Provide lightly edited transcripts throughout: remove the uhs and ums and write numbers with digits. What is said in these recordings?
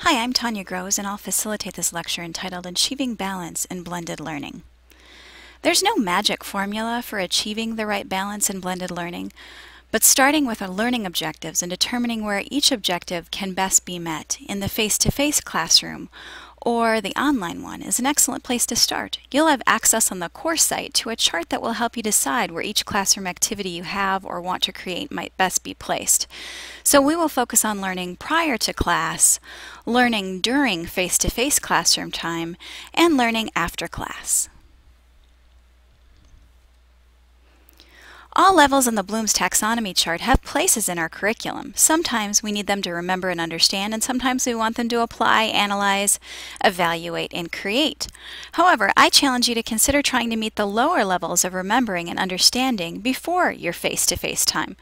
Hi, I'm Tanya Groves, and I'll facilitate this lecture entitled Achieving Balance in Blended Learning. There's no magic formula for achieving the right balance in blended learning, but starting with our learning objectives and determining where each objective can best be met in the face-to-face classroom or the online one is an excellent place to start. You'll have access on the course site to a chart that will help you decide where each classroom activity you have or want to create might best be placed. So we will focus on learning prior to class, learning during face-to-face classroom time, and learning after class. All levels in the Bloom's taxonomy chart have places in our curriculum. Sometimes we need them to remember and understand, and sometimes we want them to apply, analyze, evaluate, and create. However, I challenge you to consider trying to meet the lower levels of remembering and understanding before your face-to-face time.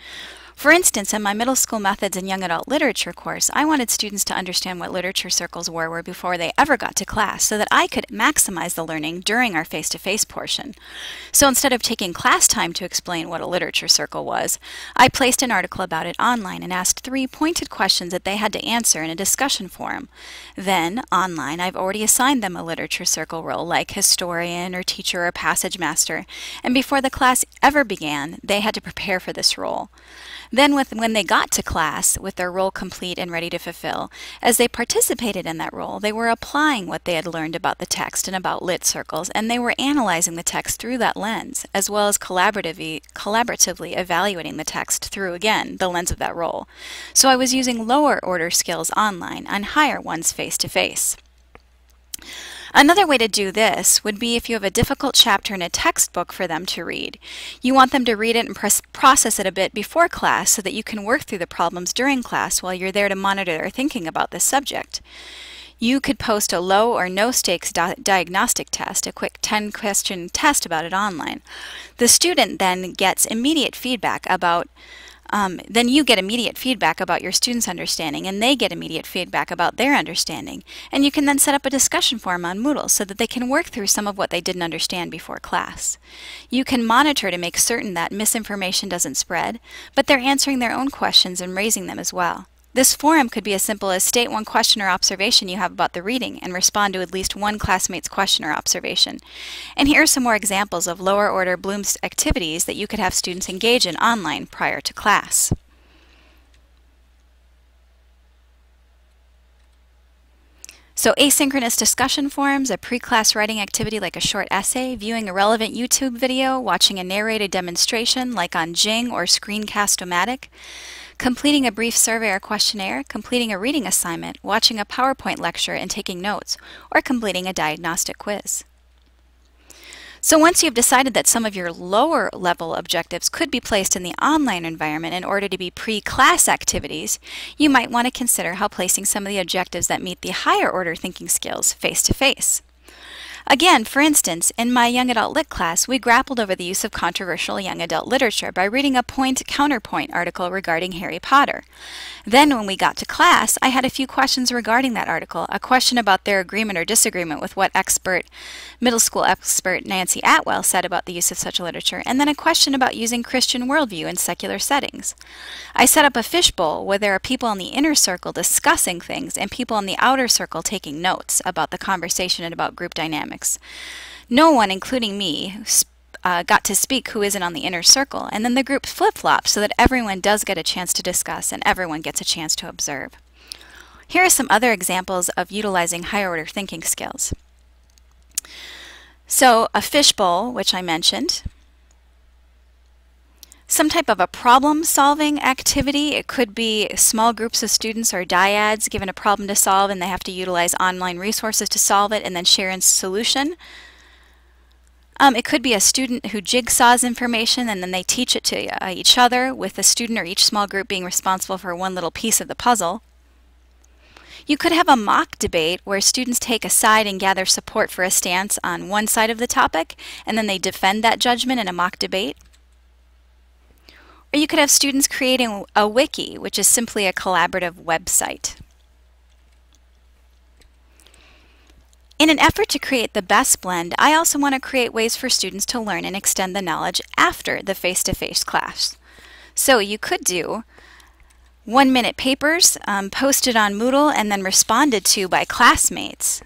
For instance, in my middle school methods and young adult literature course, I wanted students to understand what literature circles were before they ever got to class so that I could maximize the learning during our face-to-face portion. So instead of taking class time to explain what a literature circle was, I placed an article about it online and asked 3 pointed questions that they had to answer in a discussion forum. Then, online, I've already assigned them a literature circle role like historian or teacher or passage master, and before the class ever began, they had to prepare for this role. Then when they got to class with their role complete and ready to fulfill, as they participated in that role, they were applying what they had learned about the text and about lit circles, and they were analyzing the text through that lens, as well as collaboratively evaluating the text through, again, the lens of that role. So I was using lower order skills online and higher ones face-to-face. Another way to do this would be if you have a difficult chapter in a textbook for them to read. You want them to read it and process it a bit before class so that you can work through the problems during class while you're there to monitor their thinking about this subject. You could post a low or no stakes diagnostic test, a quick 10-question test about it online. The student then gets immediate feedback about then you get immediate feedback about your students' understanding, and they get immediate feedback about their understanding. And you can then set up a discussion forum on Moodle so that they can work through some of what they didn't understand before class. You can monitor to make certain that misinformation doesn't spread, but they're answering their own questions and raising them as well. This forum could be as simple as state one question or observation you have about the reading and respond to at least one classmate's question or observation. And here are some more examples of lower order Bloom's activities that you could have students engage in online prior to class. So asynchronous discussion forums, a pre-class writing activity like a short essay, viewing a relevant YouTube video, watching a narrated demonstration like on Jing or Screencast-O-Matic, completing a brief survey or questionnaire, completing a reading assignment, watching a PowerPoint lecture and taking notes, or completing a diagnostic quiz. So once you've decided that some of your lower level objectives could be placed in the online environment in order to be pre-class activities, you might want to consider how placing some of the objectives that meet the higher order thinking skills face-to-face. Again, for instance, in my young adult lit class, we grappled over the use of controversial young adult literature by reading a point-counterpoint article regarding Harry Potter. Then when we got to class, I had a few questions regarding that article, a question about their agreement or disagreement with what middle school expert Nancy Atwell said about the use of such literature, and then a question about using Christian worldview in secular settings. I set up a fishbowl where there are people in the inner circle discussing things and people in the outer circle taking notes about the conversation and about group dynamics. No one, including me, got to speak who isn't on the inner circle, and then the group flip-flops so that everyone does get a chance to discuss and everyone gets a chance to observe. Here are some other examples of utilizing higher order thinking skills. So a fishbowl, which I mentioned, some type of a problem-solving activity. It could be small groups of students or dyads given a problem to solve and they have to utilize online resources to solve it and then share a solution. It could be a student who jigsaws information and then they teach it to each other, with the student or each small group being responsible for one little piece of the puzzle. You could have a mock debate where students take a side and gather support for a stance on one side of the topic, and then they defend that judgment in a mock debate. Or you could have students creating a wiki, which is simply a collaborative website. In an effort to create the best blend, I also want to create ways for students to learn and extend the knowledge after the face-to-face class. So you could do 1-minute papers posted on Moodle and then responded to by classmates.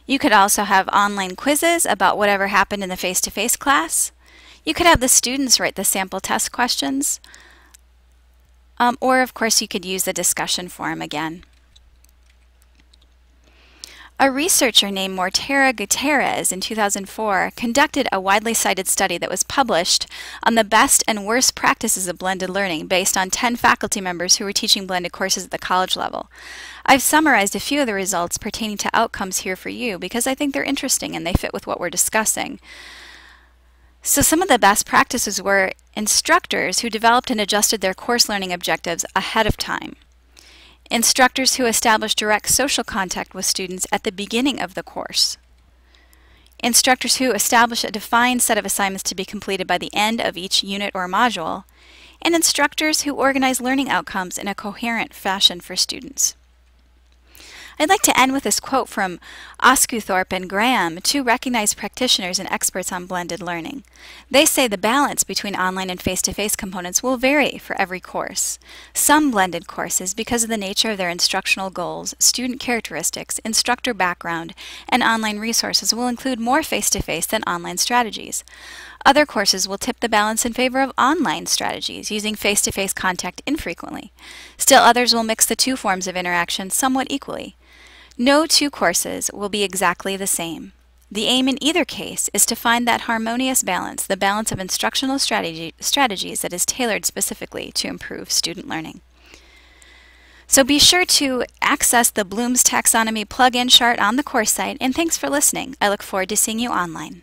You could also have online quizzes about whatever happened in the face-to-face class. You could have the students write the sample test questions. Or of course you could use the discussion forum again. A researcher named Mortera Gutierrez in 2004 conducted a widely cited study that was published on the best and worst practices of blended learning based on 10 faculty members who were teaching blended courses at the college level. I've summarized a few of the results pertaining to outcomes here for you because I think they're interesting and they fit with what we're discussing. So some of the best practices were instructors who developed and adjusted their course learning objectives ahead of time. Instructors who establish direct social contact with students at the beginning of the course. Instructors who establish a defined set of assignments to be completed by the end of each unit or module. And instructors who organize learning outcomes in a coherent fashion for students. I'd like to end with this quote from Oscuthorpe and Graham, two recognized practitioners and experts on blended learning. They say the balance between online and face-to-face components will vary for every course. Some blended courses, because of the nature of their instructional goals, student characteristics, instructor background, and online resources, will include more face-to-face than online strategies. Other courses will tip the balance in favor of online strategies, using face-to-face contact infrequently. Still others will mix the two forms of interaction somewhat equally. No two courses will be exactly the same. The aim in either case is to find that harmonious balance, the balance of instructional strategies that is tailored specifically to improve student learning. So be sure to access the Bloom's Taxonomy plugin chart on the course site, and thanks for listening. I look forward to seeing you online.